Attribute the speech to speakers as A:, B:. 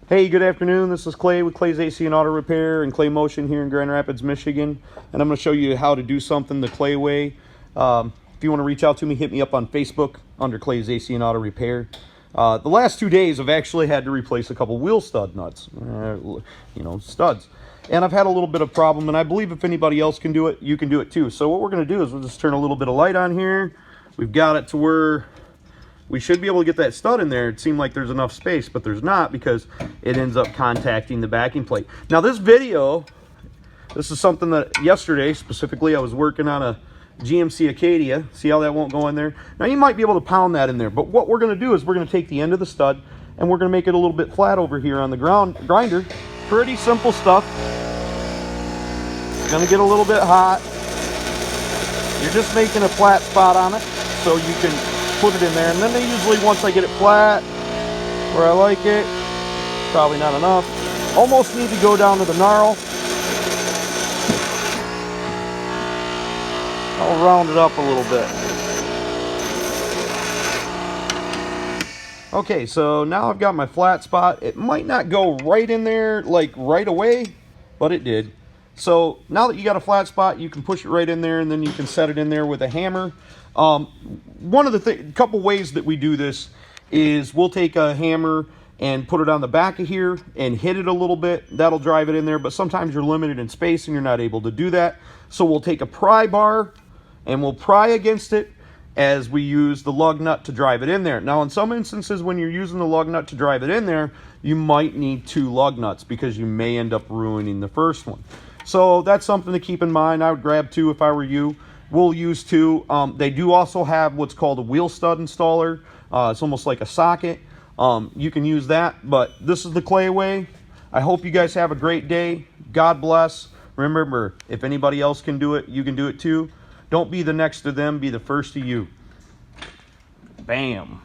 A: Hey, good afternoon. This is Clay with Clay's AC and Auto Repair and Clay Motion here in Grand Rapids, Michigan. And I'm going to show you how to do something the Clay way. If you want to reach out to me, hit me up on Facebook under Clay's AC and Auto Repair. The last 2 days, I've actually had to replace a couple wheel stud nuts, studs. And I've had a little bit of problem, and I believe if anybody else can do it, you can do it too. So what we're going to do is we'll just turn a little bit of light on here. We've got it to where we should be able to get that stud in there. It seemed like there's enough space, but there's not because it ends up contacting the backing plate. Now this is something that yesterday specifically I was working on a GMC Acadia. See how that won't go in there? Now you might be able to pound that in there, but what we're going to do is we're going to take the end of the stud and we're going to make it a little bit flat over here on the grinder. Pretty simple stuff. It's going to get a little bit hot. You're just making a flat spot on it so you can put it in there, and then they usually, once I get it flat where I like it, probably not enough, almost need to go down to the knurl. I'll round it up a little bit. Okay, so now I've got my flat spot. It might not go right in there like right away, but it did. So now that you got a flat spot, you can push it right in there, and then you can set it in there with a hammer. One of the couple ways that we do this is we'll take a hammer and put it on the back of here and hit it a little bit. That'll drive it in there, but sometimes you're limited in space and you're not able to do that. So we'll take a pry bar and we'll pry against it as we use the lug nut to drive it in there. Now in some instances when you're using the lug nut to drive it in there, you might need 2 lug nuts because you may end up ruining the first one. So that's something to keep in mind. I would grab 2 if I were you. We'll use 2. They do also have what's called a wheel stud installer. It's almost like a socket. You can use that, but this is the Clay way. I hope you guys have a great day. God bless. Remember, if anybody else can do it, you can do it too. Don't be the next to them, be the first to you. Bam.